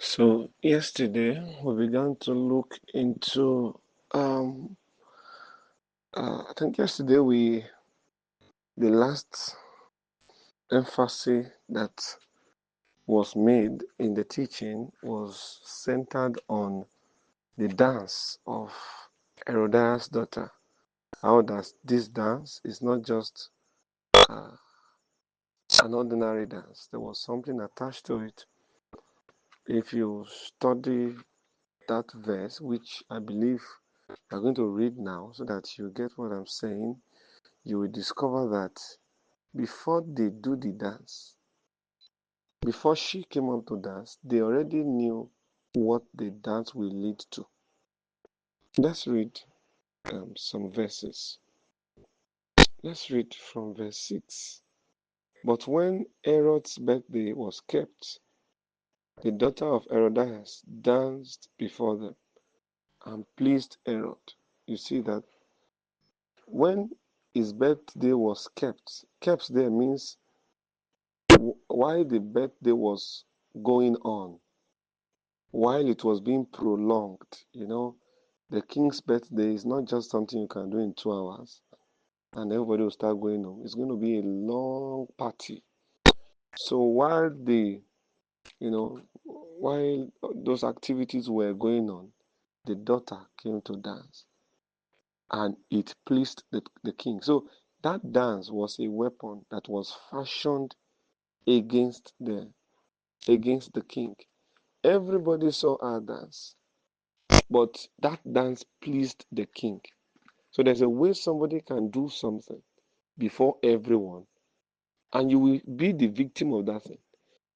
So yesterday we began to look into I think yesterday the last emphasis that was made in the teaching was centered on the dance of Herodias' daughter. How that this dance is not just uh, an ordinary dance. There was something attached to it. If you study that verse, which I believe you're going to read now so that you get what I'm saying, you will discover that before they do the dance, before she came on to dance, they already knew what the dance will lead to. Let's read some verses. Let's read from verse 6. But when Herod's birthday was kept, the daughter of Herodias danced before them and pleased Herod. You see that when his birthday was kept there means while the birthday was going on, while it was being prolonged. The king's birthday is not just something you can do in 2 hours and everybody will start going home. It's going to be a long party. So while those activities were going on, the daughter came to dance and it pleased the king. So that dance was a weapon that was fashioned against the king. Everybody saw her dance, but that dance pleased the king. So there's a way somebody can do something before everyone, and you will be the victim of that thing.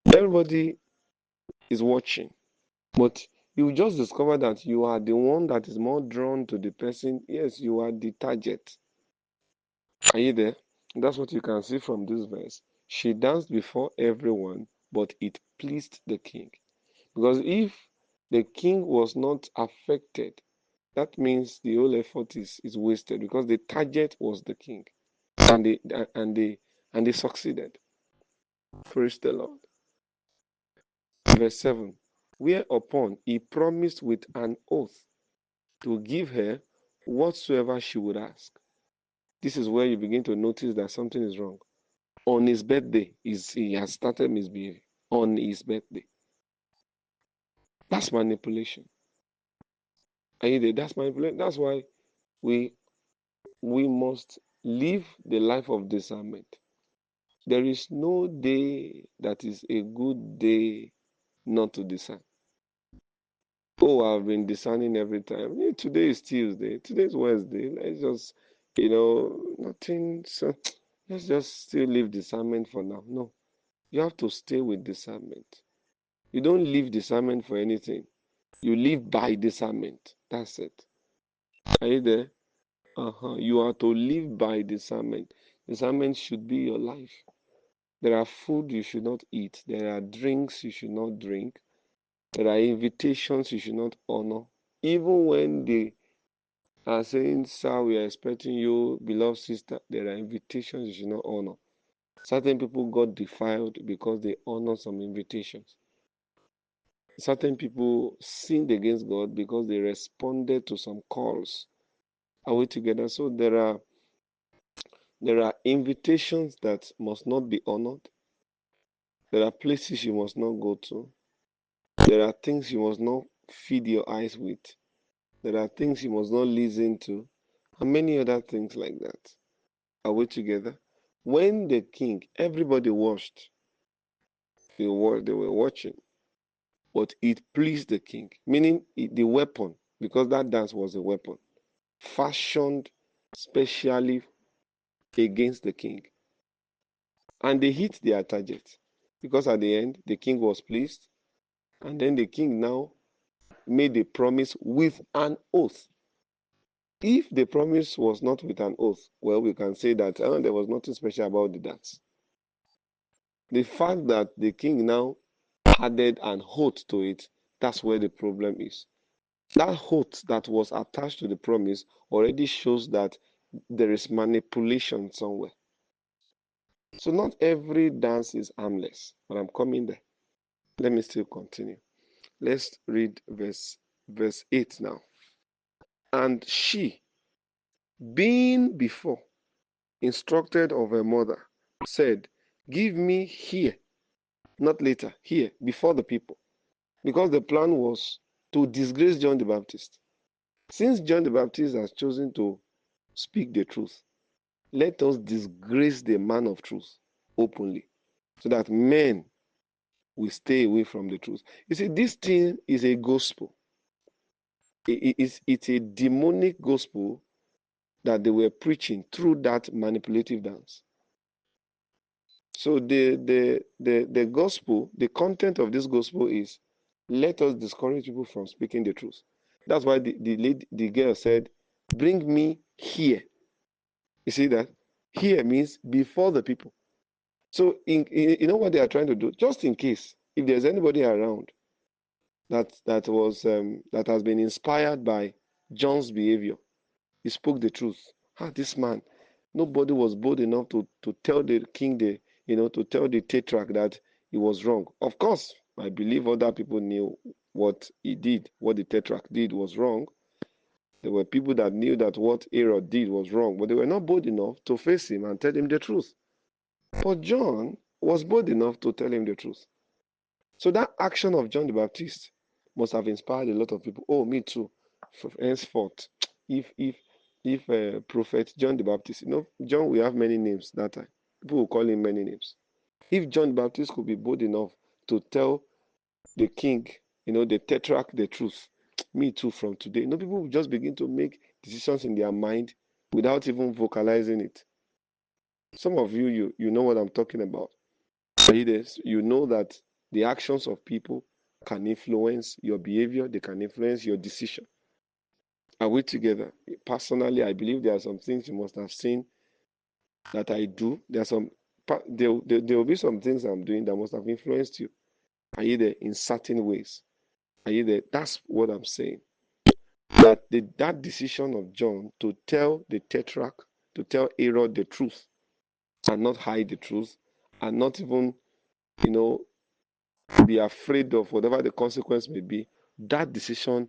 Everybody is watching, but you will just discover that you are the one that is more drawn to the person. Yes, you are the target. Are you there? That's what you can see from this verse. She danced before everyone, but it pleased the king. Because if the king was not affected, that means the whole effort is wasted because the target was the king, and they succeeded. Praise the Lord. Verse 7. Whereupon he promised with an oath to give her whatsoever she would ask. This is where you begin to notice that something is wrong. On his birthday, he has started misbehaving. On his birthday. That's manipulation. Are you there? That's manipulation. That's why we must live the life of discernment. There is no day that is a good day not to discern. Oh, I've been discerning every time. Today is Tuesday. Today is Wednesday. Let's just, nothing. So let's just still leave discernment for now. No, you have to stay with discernment. You don't leave discernment for anything. You live by discernment. That's it. Are you there? You are to live by discernment. Discernment should be your life. There are food you should not eat. There are drinks you should not drink. There are invitations you should not honor. Even when they are saying, sir, we are expecting you, beloved sister, there are invitations you should not honor. Certain people got defiled because they honor some invitations. Certain people sinned against God because they responded to some calls. Are we together? So there are invitations that must not be honored. There are places you must not go to. There are things you must not feed your eyes with. There are things you must not listen to, and many other things like that. Are we together? When the king, everybody watched, they were watching, but it pleased the king, meaning the weapon, because that dance was a weapon, fashioned specially against the king. And they hit their target, because at the end, the king was pleased, and then the king now made a promise with an oath. If the promise was not with an oath, well, we can say that there was nothing special about the dance. The fact that the king now added an oath to it, that's where the problem is. That oath that was attached to the promise already shows that there is manipulation somewhere. So not every dance is harmless, but I'm coming there. Let me still continue. Let's read verse 8 now. And she, being before instructed of her mother, said, give me here, not later, here, before the people. Because the plan was to disgrace John the Baptist. Since John the Baptist has chosen to speak the truth, let us disgrace the man of truth openly, so that men will stay away from the truth. You see, this thing is a gospel. It's a demonic gospel that they were preaching through that manipulative dance. So the gospel, the content of this gospel is, let us discourage people from speaking the truth. That's why the girl said, bring me here. You see that? Here means before the people. So you know what they are trying to do? Just in case, if there's anybody around that has been inspired by John's behavior, he spoke the truth. This man, nobody was bold enough to tell the king, to tell the tetrarch that he was wrong. Of course, I believe other people knew what he did, what the tetrarch did was wrong. There were people that knew that what Herod did was wrong, but they were not bold enough to face him and tell him the truth. But John was bold enough to tell him the truth. So that action of John the Baptist must have inspired a lot of people. Oh, me too. Henceforth, if Prophet John the Baptist, John will have many names that time. People will call him many names. If John the Baptist could be bold enough to tell the king, the tetrarch, the truth, me too from today. People will just begin to make decisions in their mind without even vocalizing it. Some of you know what I'm talking about. You know that the actions of people can influence your behavior, they can influence your decision. Are we together? Personally, I believe there are some things you must have seen that I do. There will be some things I'm doing that must have influenced you. Are you there? In certain ways. Are you there? That's what I'm saying. That decision of John to tell the tetrarch, to tell Herod the truth, and not hide the truth, and not even, be afraid of whatever the consequence may be, that decision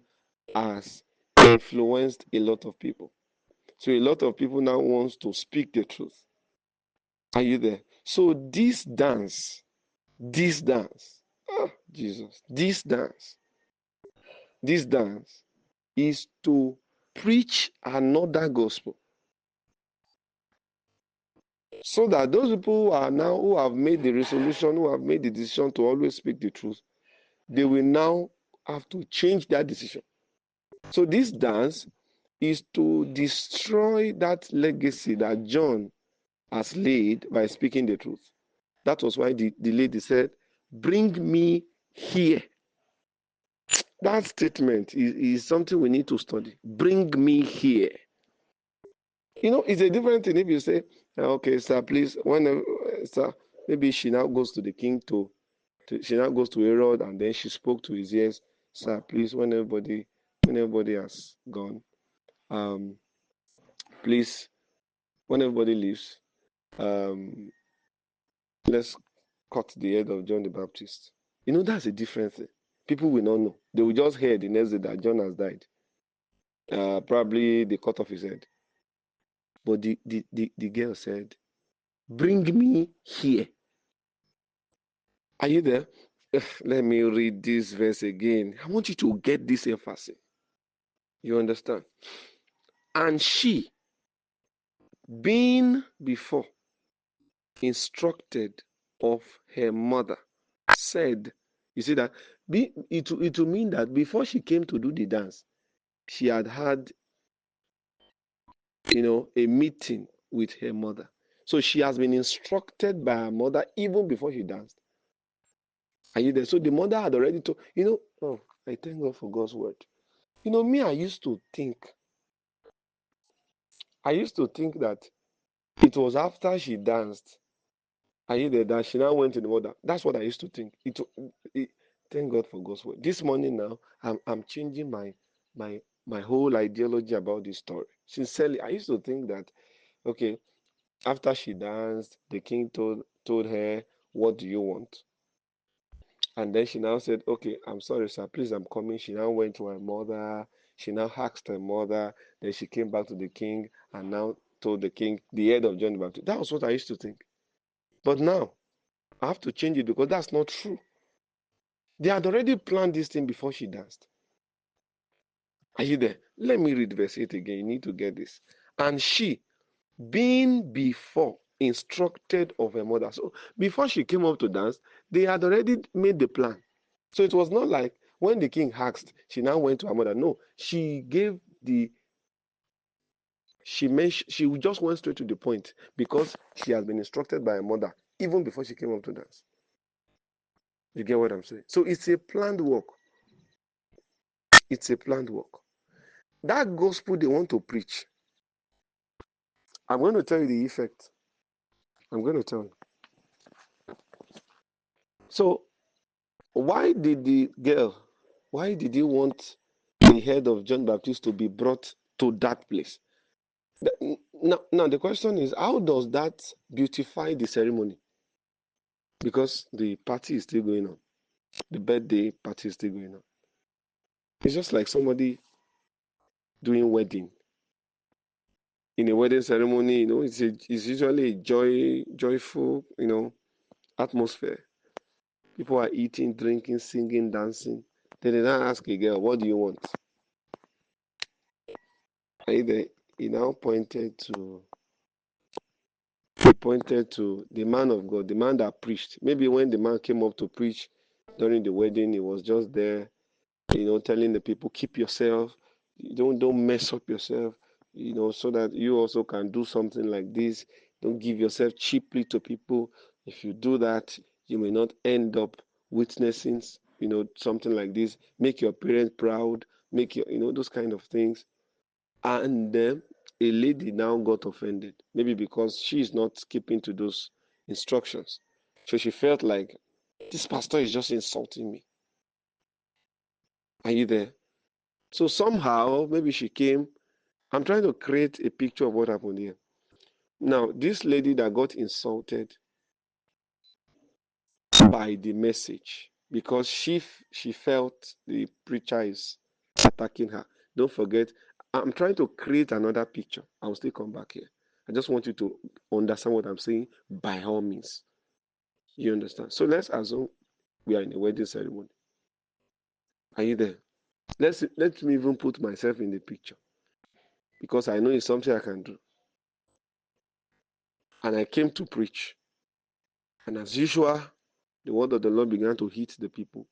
has influenced a lot of people. So a lot of people now wants to speak the truth. Are you there? So this dance, Jesus, this dance is to preach another gospel. So that those people who have made the resolution, who have made the decision to always speak the truth, they will now have to change that decision. So this dance is to destroy that legacy that John has laid by speaking the truth. That was why the lady said, bring me here. That statement is something we need to study. Bring me here. It's a different thing if you say, okay, sir, please, sir, maybe she now goes to the king she now goes to Herod and then she spoke to his ears, sir, please, when everybody has gone, please, when everybody leaves, let's cut the head of John the Baptist. That's a different thing. People will not know. They will just hear the next day that John has died. Probably they cut off his head. But the girl said, bring me here. Are you there? Let me read this verse again. I want you to get this emphasis. You understand? And she, being before instructed of her mother, said, you see that? It will mean that before she came to do the dance, she had a meeting with her mother. So she has been instructed by her mother even before she danced. Are you there? So the mother had already told, oh, I thank God for God's word. Me, I used to think that it was after she danced, are you there, that she now went to the mother. That's what I used to think. Thank God for God's word. This morning now, I'm changing my whole ideology about this story. Sincerely, I used to think that, okay, after she danced, the king told her, what do you want? And then she now said, okay, I'm sorry, sir, please, I'm coming. She now went to her mother. She now asked her mother. Then she came back to the king and now told the king, the head of John the Baptist. That was what I used to think. But now I have to change it because that's not true. They had already planned this thing before she danced. Are you there? Let me read verse 8 again. You need to get this. And she, being before instructed of her mother. So before she came up to dance, they had already made the plan. So it was not like when the king asked, she now went to her mother. No, she gave the she just went straight to the point because she has been instructed by her mother even before she came up to dance. You get what I'm saying? So it's a planned work. It's a planned work. That gospel they want to preach, I'm going to tell you the effect. I'm going to tell you. So why did he want the head of John Baptist to be brought to that place? Now the question is, how does that beautify the ceremony? Because the party is still going on. The birthday party is still going on. It's just like somebody doing wedding. In a wedding ceremony, it's usually a joyful, atmosphere. People are eating, drinking, singing, dancing. Then they now ask a girl, what do you want? And he now pointed to the man of God, the man that preached. Maybe when the man came up to preach during the wedding, he was just there, telling the people, keep yourself, don't mess up yourself, so that you also can do something like this. Don't give yourself cheaply to people. If you do that, you may not end up witnessing, something like this. Make your parents proud, make those kind of things. And then a lady now got offended, maybe because she is not keeping to those instructions. So she felt like this pastor is just insulting me. Are you there? So somehow, maybe she came. I'm trying to create a picture of what happened here. Now, this lady that got insulted by the message because she felt the preacher is attacking her. Don't forget, I'm trying to create another picture. I'll still come back here. I just want you to understand what I'm saying by all means. You understand? So let's assume we are in a wedding ceremony. Are you there? Let me even put myself in the picture because I know it's something I can do. And I came to preach. And as usual, the word of the Lord began to hit the people.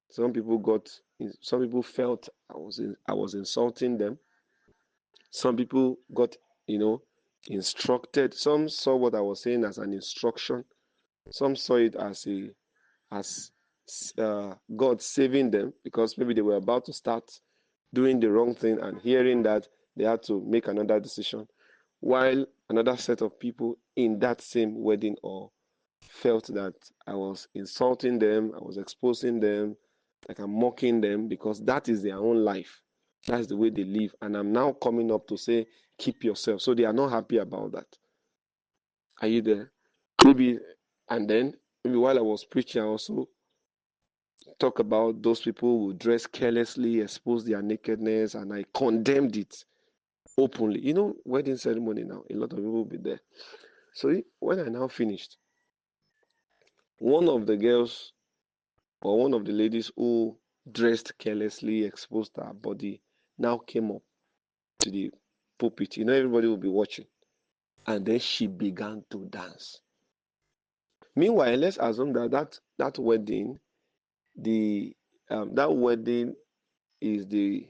Some people felt I was insulting them. Some people got, instructed. Some saw what I was saying as an instruction. Some saw it as God saving them because maybe they were about to start doing the wrong thing and hearing that they had to make another decision. While another set of people in that same wedding hall felt that I was insulting them, I was exposing them, like I'm mocking them because that is their own life. That's the way they live. And I'm now coming up to say, keep yourself. So they are not happy about that. Are you there? Maybe, and then maybe while I was preaching, I also talk about those people who dress carelessly, expose their nakedness, and I condemned it openly. Wedding ceremony now, a lot of people will be there. So when I now finished, one of the girls or one of the ladies who dressed carelessly, exposed her body, now came up to the pulpit. Everybody will be watching. And then she began to dance. Meanwhile, let's assume that wedding, that wedding is the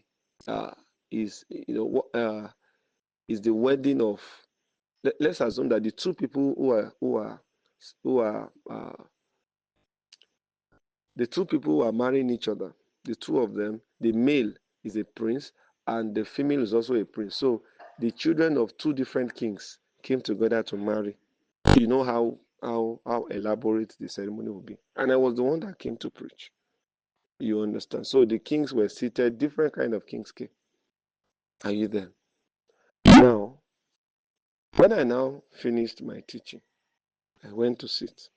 uh, is the wedding of. Let's assume that the two people who are the two people who are marrying each other, the two of them, the male is a prince and the female is also a prince. So the children of two different kings came together to marry. You know how elaborate the ceremony will be. And I was the one that came to preach. You understand? So the kings were seated, different kind of kings came. Are you there? Now, when I now finished my teaching, I went to sit.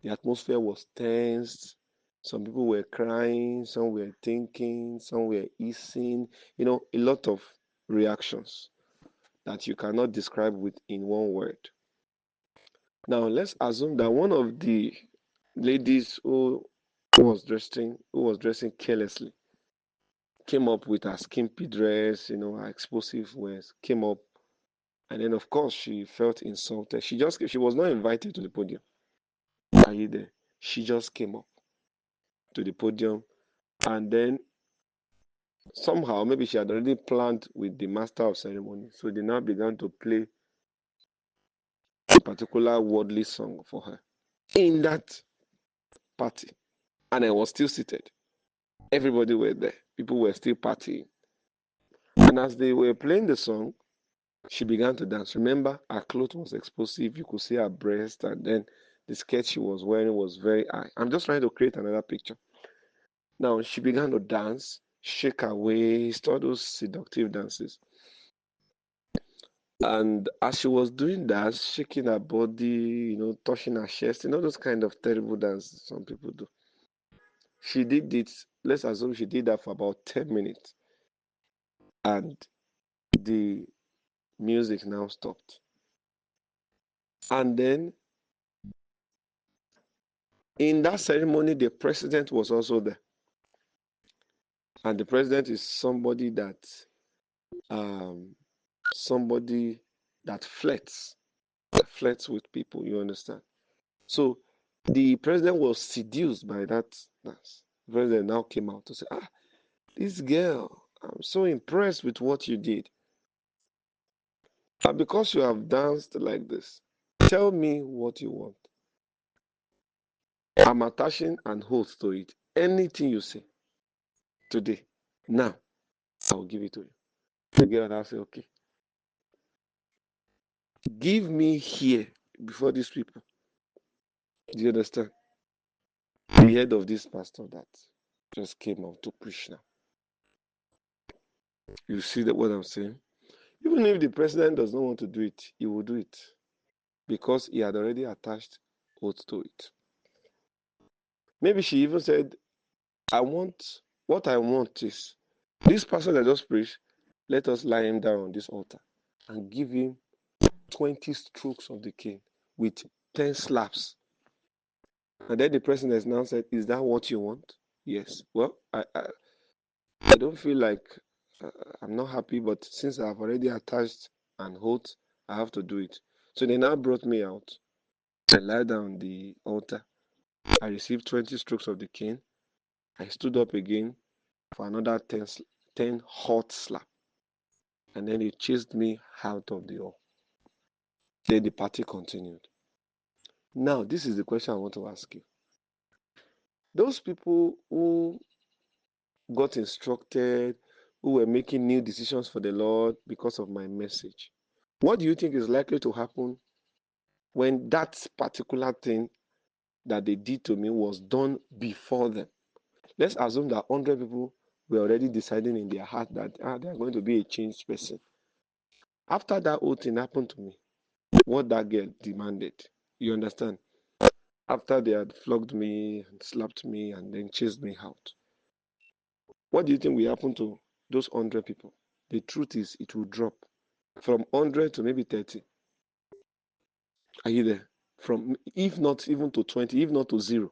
The atmosphere was tense. Some people were crying, some were thinking, some were easing. A lot of reactions that you cannot describe in one word. Now, let's assume that one of the ladies who was dressing carelessly came up with her skimpy dress, her explosive words, came up, and then of course she felt insulted. She was not invited to the podium. Are you there? She just came up to the podium, and then somehow maybe she had already planned with the master of ceremony, so they now began to play a particular worldly song for her in that party, and I was still seated. Everybody were there. People were still partying. And as they were playing the song, she began to dance. Remember, her clothes was exposed. You could see her breast, and then the skirt she was wearing was very high. I'm just trying to create another picture. Now, she began to dance, shake her waist, all those seductive dances. And as she was doing that, shaking her body, touching her chest, those kind of terrible dances some people do. She did it, let's assume she did that for about 10 minutes. And the music now stopped. And then in that ceremony, the president was also there. And the president is um, somebody that flirts with people, you understand? So the president was seduced by that dance. The president now came out to say, this girl, I'm so impressed with what you did. And because you have danced like this, tell me what you want. I'm attaching an oath to it. Anything you say today, now, I will give it to you. The girl now say, okay, give me here before these people. Do you understand? The head of this pastor that just came out to preach now. You see that what I'm saying? Even if the president does not want to do it, he will do it because he had already attached oath to it. Maybe she even said, what I want is this pastor that just preached, let us lie him down on this altar and give him 20 strokes of the cane with 10 slaps. And then the president has now said, is that what you want? Yes. Well, I don't feel like I'm not happy, but since I've already attached an oath, I have to do it. So they now brought me out. I lied down on the altar. I received 20 strokes of the cane. I stood up again for another 10 hot slap. And then they chased me out of the hall. Then the party continued. Now, this is the question I want to ask you. Those people who got instructed, who were making new decisions for the Lord because of my message, what do you think is likely to happen when that particular thing that they did to me was done before them? Let's assume that 100 people were already deciding in their heart that they are going to be a changed person. After that whole thing happened to me, what that girl demanded, you understand? After they had flogged me and slapped me and then chased me out, what do you think will happen to those 100 people? The truth is, it will drop from 100 to maybe 30. Are you there? From, if not even to 20, if not to zero.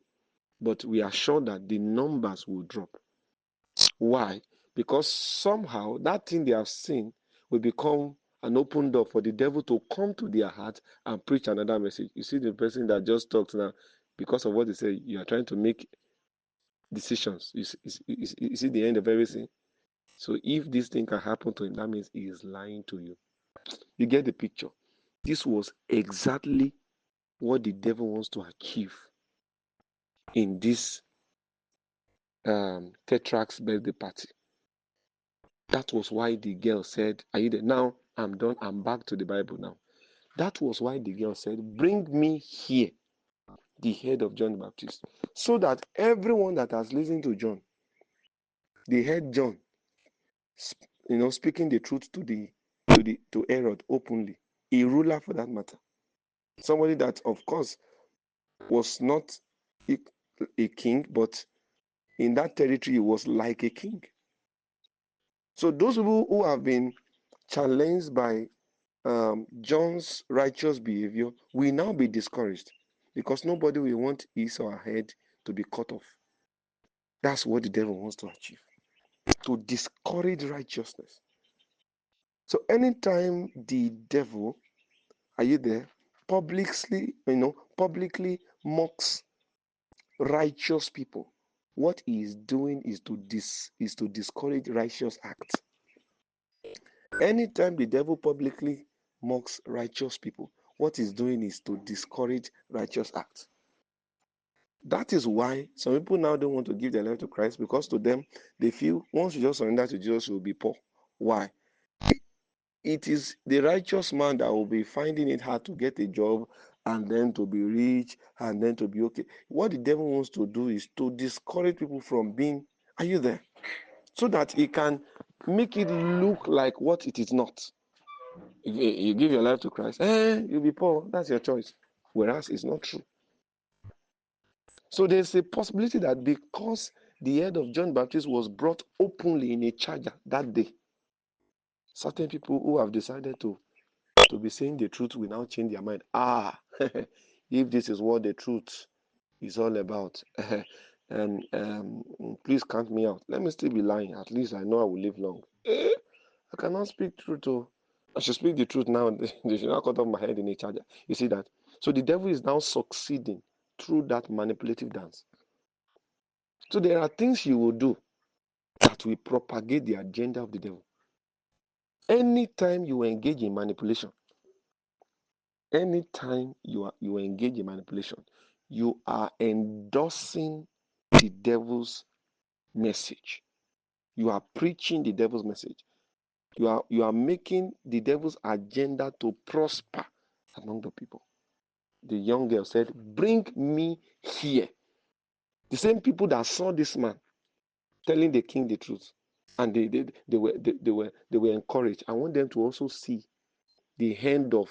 But we are sure that the numbers will drop. Why? Because somehow that thing they have seen will become an open door for the devil to come to their heart and preach another message. You see the person that just talked now, because of what they say, you are trying to make decisions. You see the end of everything. So if this thing can happen to him, that means he is lying to you. You get the picture. This was exactly what the devil wants to achieve in this Tetrarch's birthday party. That was why the girl said, are you there? Now I'm done. I'm back to the Bible now. That was why the girl said, bring me here the head of John the Baptist. So that everyone that has listened to John, they heard John, speaking the truth to Herod openly, a ruler for that matter. Somebody that, of course, was not a king, but in that territory he was like a king. So those people who have been challenged by John's righteous behavior will now be discouraged because nobody will want his or her head to be cut off. That's what the devil wants to achieve, to discourage righteousness. So anytime the devil, are you there, publicly mocks righteous people, what he is doing is to discourage righteous acts. Anytime the devil publicly mocks righteous people, what he's doing is to discourage righteous acts. That is why some people now don't want to give their life to Christ, because to them, they feel once you just surrender to Jesus, you'll be poor. Why? It is the righteous man that will be finding it hard to get a job and then to be rich and then to be okay. What the devil wants to do is to discourage people from being, are you there? So that he can make it look like what it is not. You give your life to Christ, you'll be poor. That's your choice. Whereas it's not true. So there's a possibility that because the head of John Baptist was brought openly in a charger that day, certain people who have decided to be saying the truth will now change their mind. If this is what the truth is all about, and please count me out. Let me still be lying. At least I know I will live long. I cannot speak truth. Oh. I should speak the truth now. They should not cut off my head in a charger. You see that? So the devil is now succeeding through that manipulative dance. So there are things you will do that will propagate the agenda of the devil. Anytime you engage in manipulation, anytime you engage in manipulation, you are endorsing the devil's message. You are preaching the devil's message. You are making the devil's agenda to prosper among the people. The young girl said, "Bring me here." The same people that saw this man telling the king the truth, and they were encouraged. I want them to also see the hand of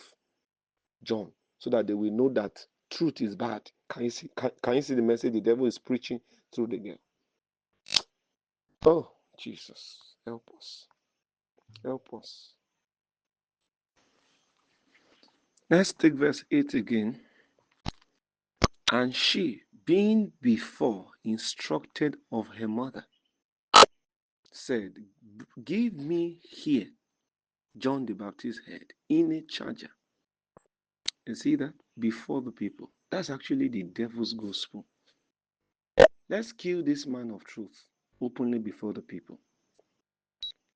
John, so that they will know that truth is bad. Can you see? Can you see the message the devil is preaching through the girl? Oh, Jesus, help us, help us. Let's take verse 8 again. And she, being before instructed of her mother, said, "Give me here John the Baptist's head in a charger." You see that? Before the people. That's actually the devil's gospel. Let's kill this man of truth openly before the people,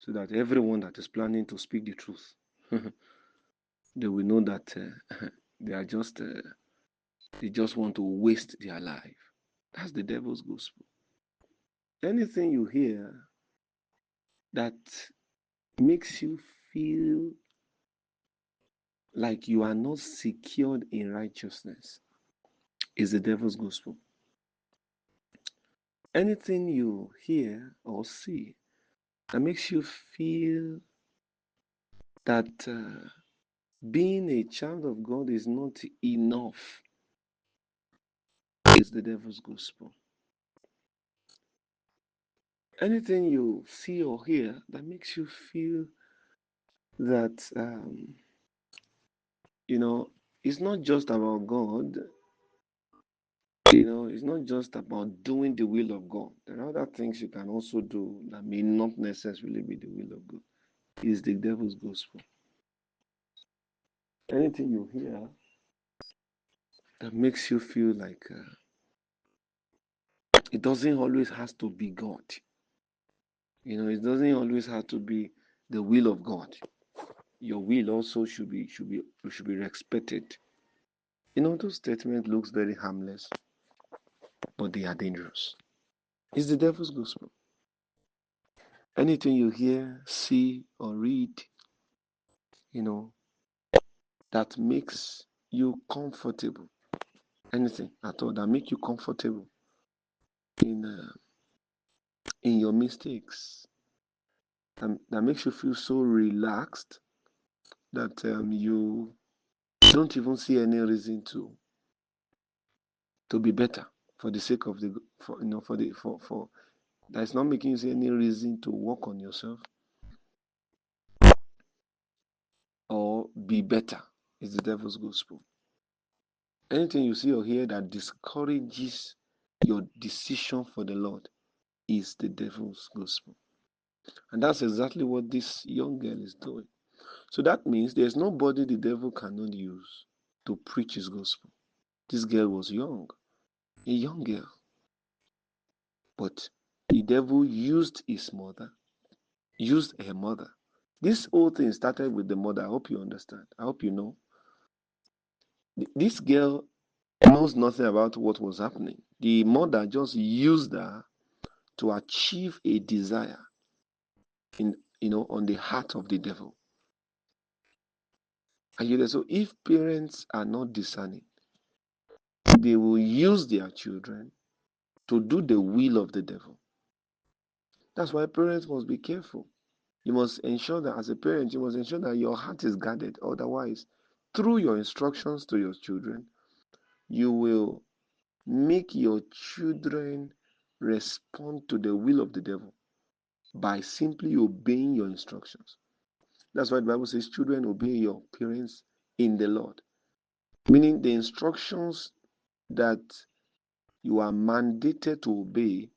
so that everyone that is planning to speak the truth, they will know that they are just they just want to waste their life. That's the devil's gospel. Anything you hear that makes you feel like you are not secured in righteousness is the devil's gospel. Anything you hear or see that makes you feel that being a child of God is not enough is the devil's gospel. Anything you see or hear that makes you feel that, it's not just about God, it's not just about doing the will of God. There are other things you can also do that may not necessarily be the will of God. Is the devil's gospel. Anything you hear that makes you feel like it doesn't always has to be God. It doesn't always have to be the will of God. Your will also should be respected. Those statements looks very harmless, but they are dangerous. It's the devil's gospel. Anything you hear, see, or read, that makes you comfortable. Anything at all that make you comfortable in your mistakes, that makes you feel so relaxed that you don't even see any reason to to be better for the sake of the for that's not making you see any reason to work on yourself or be better. It's the devil's gospel. Anything you see or hear that discourages your decision for the Lord is the devil's gospel. And that's exactly what this young girl is doing. So that means there's nobody the devil cannot use to preach his gospel. This girl was young, a young girl. But the devil used her mother. This whole thing started with the mother. I hope you understand. I hope you know. This girl knows nothing about what was happening. The mother just used her to achieve a desire on the heart of the devil. And so if parents are not discerning, they will use their children to do the will of the devil. That's why parents must be careful. You must ensure that as a parent, you must ensure that your heart is guarded. Otherwise, through your instructions to your children, you will make your children respond to the will of the devil by simply obeying your instructions. That's why the Bible says, children, obey your parents in the Lord. Meaning the instructions that you are mandated to obey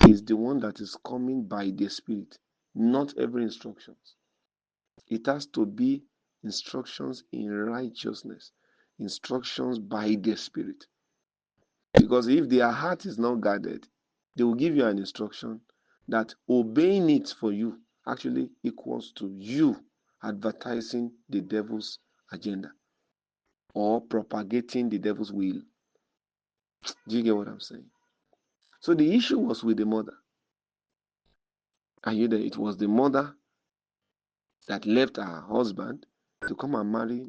is the one that is coming by the Spirit, not every instructions. It has to be instructions in righteousness, instructions by the Spirit. Because if their heart is not guarded, they will give you an instruction that obeying it for you actually equals to you advertising the devil's agenda or propagating the devil's will. Do you get what I'm saying? So the issue was with the mother. And you know, it was the mother that left her husband to come and marry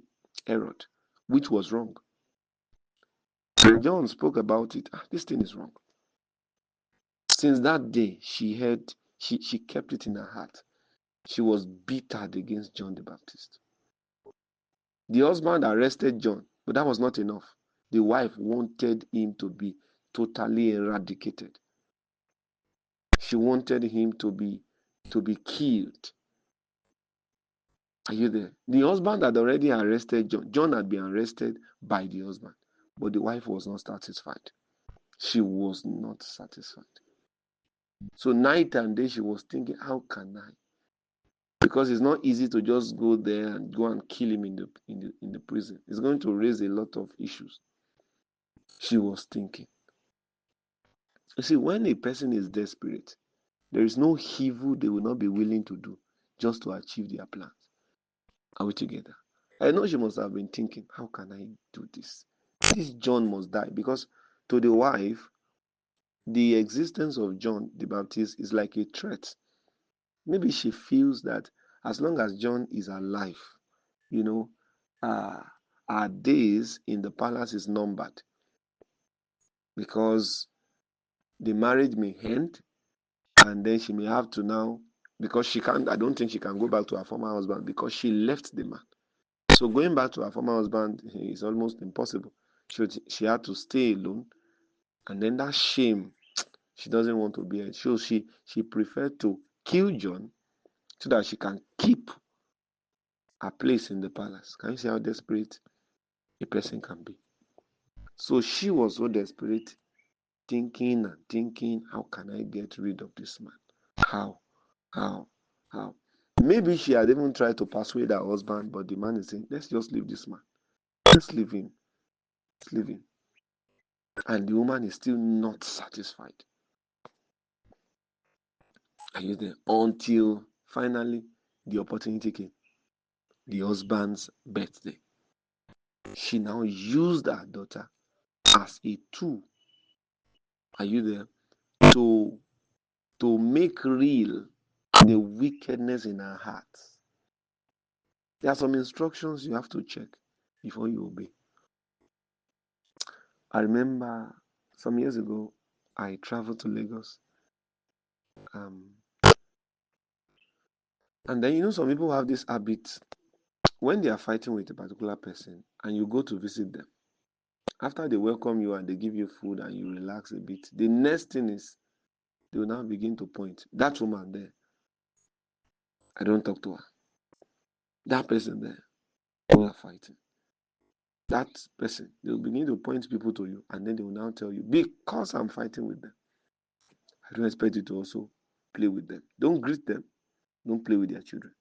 Herod, which was wrong. And John spoke about it. This thing is wrong. Since that day, she kept it in her heart. She was bitter against John the Baptist. The husband arrested John, but that was not enough. The wife wanted him to be totally eradicated. She wanted him to be killed. Are you there? The husband had already arrested John. John had been arrested by the husband, but the wife was not satisfied. She was not satisfied. So night and day she was thinking, how can I? Because it's not easy to just go there and go and kill him in the prison. It's going to raise a lot of issues. She was thinking. You see, when a person is desperate, there is no evil they will not be willing to do just to achieve their plans. Are we together? I know she must have been thinking, how can I do this? This John must die. Because to the wife, the existence of John the Baptist is like a threat. Maybe she feels that as long as John is alive, you know, our days in the palace is numbered, because the marriage may end and then she may have to now, because I don't think she can go back to her former husband because she left the man. So going back to her former husband is almost impossible. She had to stay alone, and then that shame, she doesn't want to bear it. So she preferred to kill John so that she can keep her place in the palace. Can you see how desperate a person can be? So she was so desperate, thinking and thinking, how can I get rid of this man? How? How? How? Maybe she had even tried to persuade her husband, but the man is saying, let's just leave this man. Let's leave him. Let's leave him. And the woman is still not satisfied. Are you there? Until finally the opportunity came. The husband's birthday. She now used her daughter as a tool. Are you there? To make real the wickedness in her heart. There are some instructions you have to check before you obey. I remember some years ago, I traveled to Lagos. And then, some people have this habit when they are fighting with a particular person and you go to visit them. After they welcome you and they give you food and you relax a bit, the next thing is they will now begin to point. That woman there, I don't talk to her. That person there, we are fighting. That person, they will begin to point people to you, and then they will now tell you, because I'm fighting with them, I don't expect you to also play with them. Don't greet them. Don't play with their children.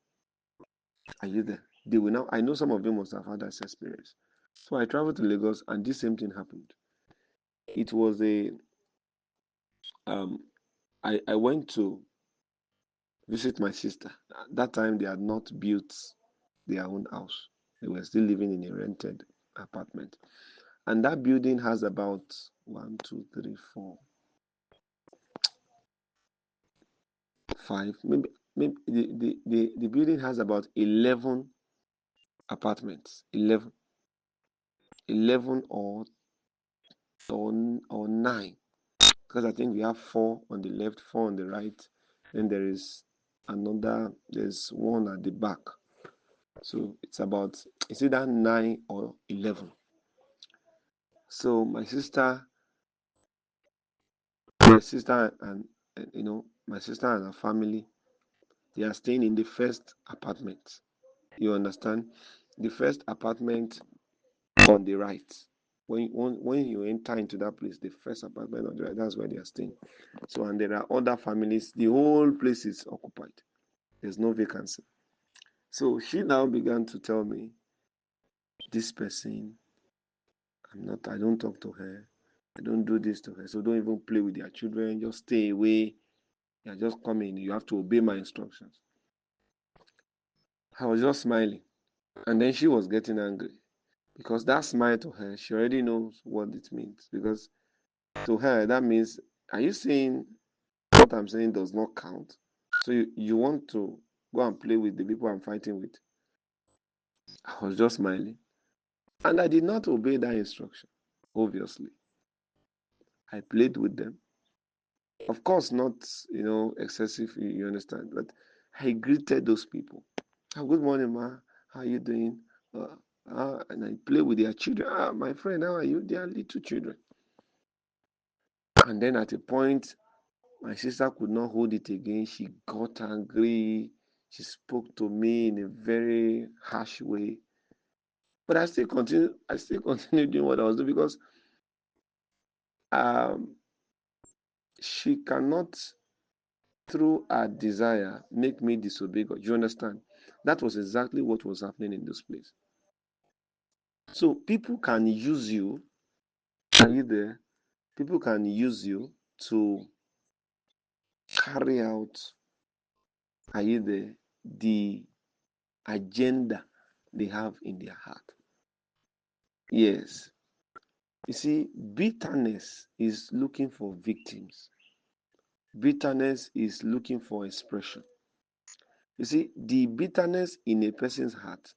Are you there? They will now. I know some of them must have had that experience. So I traveled to Lagos, and this same thing happened. It was a I went to visit my sister. At that time, they had not built their own house. They were still living in a rented apartment. And that building has about one, two, three, four, five, maybe the building has about 11 apartments. 11 or 9. Because I think we have 4 on the left, 4 on the right. Then there's one at the back. So it's either 9 or 11. So my sister and my sister and her family, they are staying in the first apartment. You understand? The first apartment on the right. When you enter into that place, the first apartment on the right, that's where they are staying. So, and there are other families, the whole place is occupied. There's no vacancy. So she now began to tell me, this person, I don't talk to her. I don't do this to her. So don't even play with their children. Just stay away. You're just coming. You have to obey my instructions. I was just smiling. And then she was getting angry. Because that smile to her, she already knows what it means. Because to her, that means, are you saying what I'm saying does not count? So you want to go and play with the people I'm fighting with? I was just smiling. And I did not obey that instruction, obviously. I played with them. Of course, not, excessive, you understand, but I greeted those people. Good morning, ma. How are you doing? And I play with their children. My friend, how are you? They are little children. And then at a point, my sister could not hold it again. She got angry. She spoke to me in a very harsh way. But I still continue. I still continue doing what I was doing because um, she cannot, through her desire, make me disobey God. You understand? That was exactly what was happening in this place. So people can use you. Are you there? People can use you to carry out, are you there, the agenda they have in their heart. Yes. You see, bitterness is looking for victims. Bitterness is looking for expression. You see, the bitterness in a person's heart,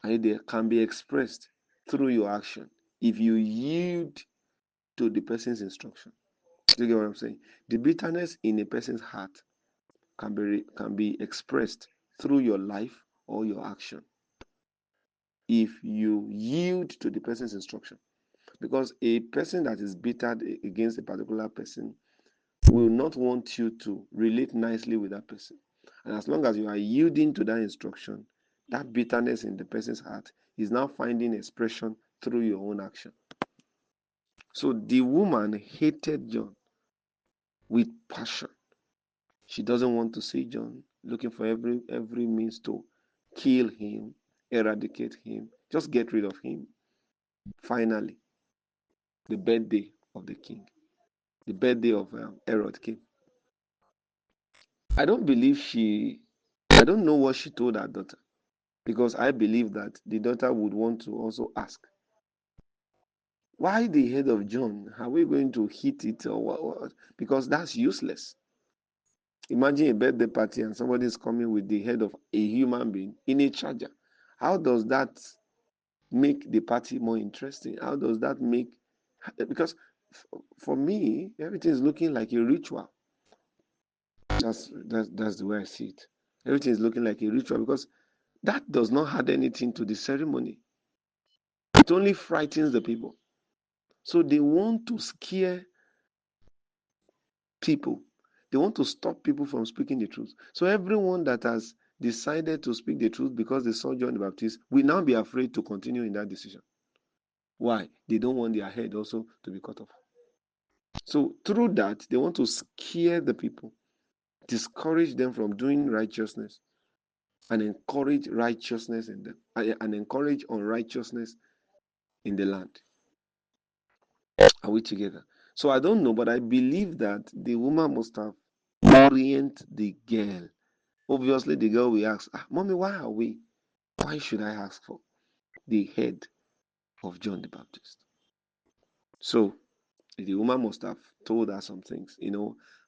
are you there, can be expressed through your action if you yield to the person's instruction. Do you get what I'm saying? The bitterness in a person's heart can be expressed through your life or your action if you yield to the person's instruction. Because a person that is bitter against a particular person will not want you to relate nicely with that person. And as long as you are yielding to that instruction, that bitterness in the person's heart is now finding expression through your own action. So the woman hated John with passion. She doesn't want to see John, looking for every means to kill him, eradicate him, just get rid of him. Finally, the birthday of the king, the birthday of Herod came. I don't believe I don't know what she told her daughter, because I believe that the daughter would want to also ask, why the head of John? Are we going to hit it or what? Because that's useless. Imagine a birthday party and somebody is coming with the head of a human being in a charger. How does that make the party more interesting? How does that make, because for me, everything is looking like a ritual. That's the way I see it. Everything is looking like a ritual because that does not add anything to the ceremony. It only frightens the people. So they want to scare people. They want to stop people from speaking the truth. So everyone that has decided to speak the truth because they saw John the Baptist will now be afraid to continue in that decision. Why? They don't want their head also to be cut off. So through that, they want to scare the people, discourage them from doing righteousness, and encourage righteousness in them, and encourage unrighteousness in the land. Are we together? So I don't know, but I believe that the woman must have orient the girl. Obviously, the girl will ask, Mommy, why are we? Why should I ask for the head of John the Baptist? So the woman must have told her some things.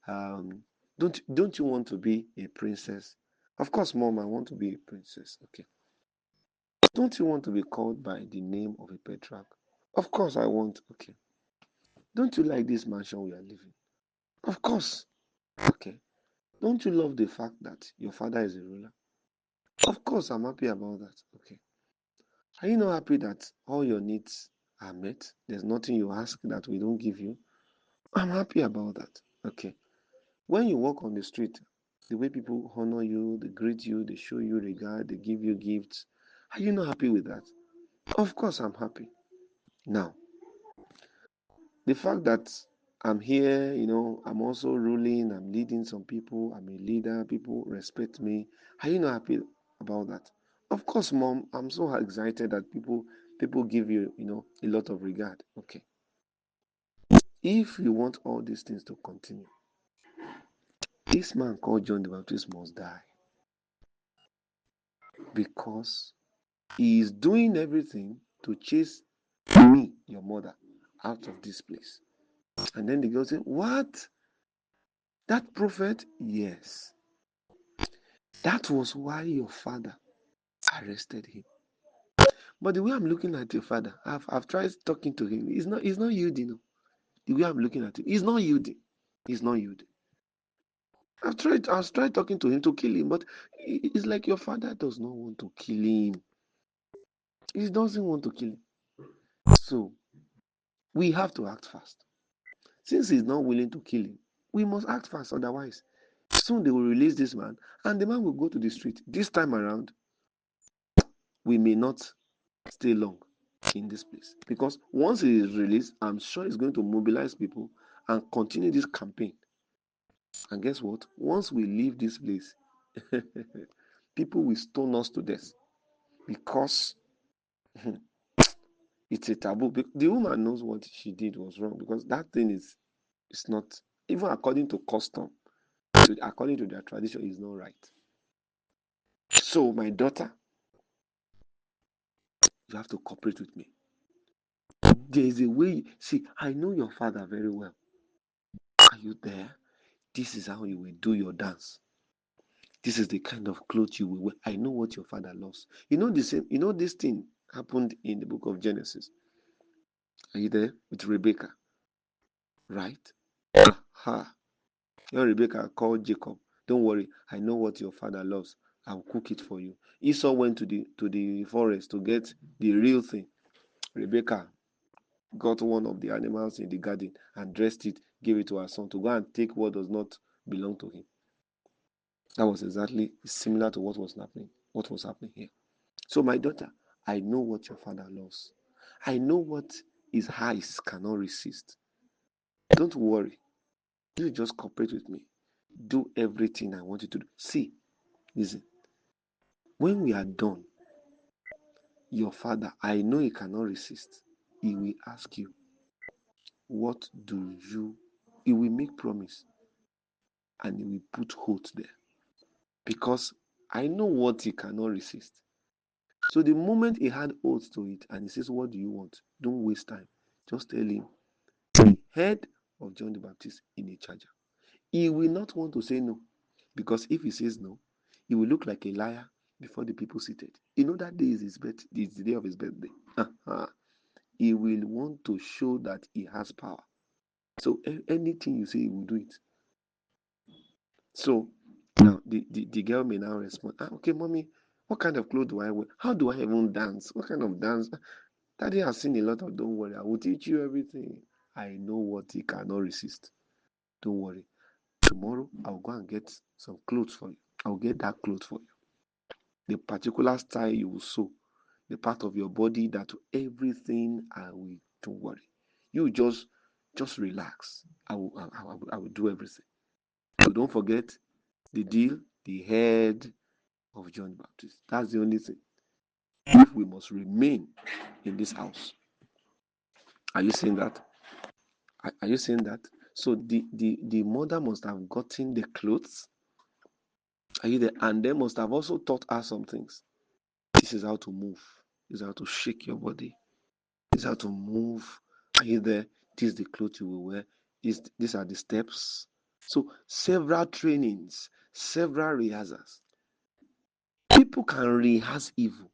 Um, don't you want to be a princess? Of course, Mom, I want to be a princess. Okay. Don't you want to be called by the name of a patriarch? Of course, I want. Okay. Don't you like this mansion we are living? Of course. Okay. Don't you love the fact that your father is a ruler? Of course, I'm happy about that. Okay. Are you not happy that all your needs are met? There's nothing you ask that we don't give you? I'm happy about that. Okay. When you walk on the street, the way people honor you, they greet you, they show you regard, they give you gifts, are you not happy with that? Of course, I'm happy. Now, the fact that I'm here, I'm also ruling, I'm leading some people, I'm a leader, people respect me. Are you not happy about that? Of course, Mom, I'm so excited that people give you, a lot of regard. Okay. If you want all these things to continue, this man called John the Baptist must die because he is doing everything to chase me, your mother, out of this place. And then the girl said, What? That prophet? Yes. That was why your father arrested him. But the way I'm looking at your father, I've tried talking to him. He's not yielding. The way I'm looking at him, he's not yielding. He's not yielding. I've tried talking to him to kill him, but it's like your father does not want to kill him. He doesn't want to kill him. So we have to act fast. Since he's not willing to kill him, we must act fast. Otherwise, soon they will release this man, and the man will go to the street. This time around, we may not stay long in this place because once he is released, I'm sure he's going to mobilize people and continue this campaign. And guess what? Once we leave this place, people will stone us to death because it's a taboo. The woman knows what she did was wrong because that thing is not, even according to custom, according to their tradition, is not right. So, my daughter, you have to cooperate with me. There is a way. See, I know your father very well. Are you there? This is how you will do your dance. This is the kind of clothes you will wear. I know what your father loves. You know the same. You know this thing happened in the book of Genesis. Are you there with Rebecca? Right? Ha! Your Rebecca called Jacob. Don't worry. I know what your father loves. I'll cook it for you. Esau went to the forest to get the real thing. Rebecca got one of the animals in the garden and dressed it, gave it to her son to go and take what does not belong to him. That was exactly similar to what was happening here. So, my daughter, I know what your father loves. I know what his eyes cannot resist. Don't worry. You just cooperate with me. Do everything I want you to do. See, listen. When we are done, your father, I know he cannot resist. He will ask you, what do you? He will make promise and he will put oath there. Because I know what he cannot resist. So the moment he had oath to it and he says, what do you want? Don't waste time. Just tell him the head of John the Baptist in a charger. He will not want to say no. Because if he says no, he will look like a liar before the people seated. That day is his birthday, it's the day of his birthday. He will want to show that he has power. So anything you say, he will do it. So now the girl may now respond, okay, mommy, what kind of clothes do I wear? How do I even dance? What kind of dance? Daddy has seen a lot of, don't worry, I will teach you everything. I know what he cannot resist. Don't worry. Tomorrow, I'll go and get some clothes for you. I'll get that clothes for you. The particular style you will sew, the part of your body that everything I will, don't worry. You just relax. I will do everything. So don't forget the deal, the head of John the Baptist. That's the only thing. If we must remain in this house. Are you saying that? Are you saying that? So the mother must have gotten the clothes. Are you there? And they must have also taught her some things. This is how to move. This is how to shake your body. This is how to move. Are you there? This is the clothes you will wear. These are the steps. So several trainings, several rehearsals. People can rehearse evil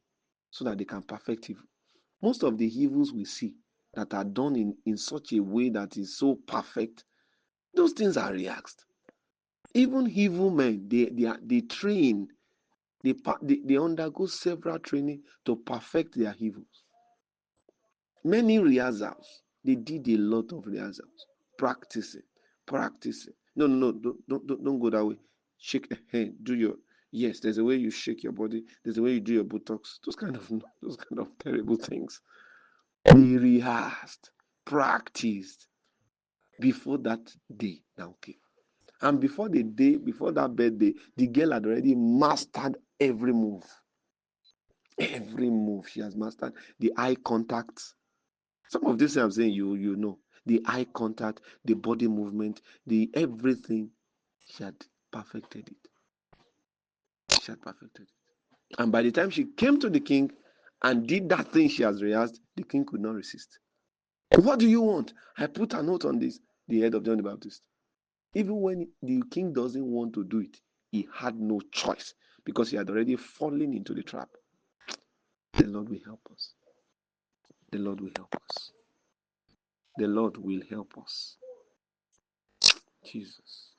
so that they can perfect evil. Most of the evils we see that are done in such a way that is so perfect, those things are rehearsed. Even evil men, they train, they undergo several training to perfect their evils. Many rehearsals, they did a lot of rehearsals, practicing, practicing. No, don't go that way. Shake a hand, do your, yes, there's a way you shake your body, there's a way you do your Botox, those kind of terrible things. They rehearsed, practiced before that day now came. And before the day, before that birthday, the girl had already mastered every move. Every move she has mastered. The eye contact. Some of this I'm saying, you know. The eye contact, the body movement, the everything. She had perfected it. She had perfected it. And by the time she came to the king and did that thing she has rehearsed, the king could not resist. What do you want? I put a note on this. The head of John the Baptist. Even when the king doesn't want to do it, he had no choice because he had already fallen into the trap. The Lord will help us. The Lord will help us. The Lord will help us. Jesus.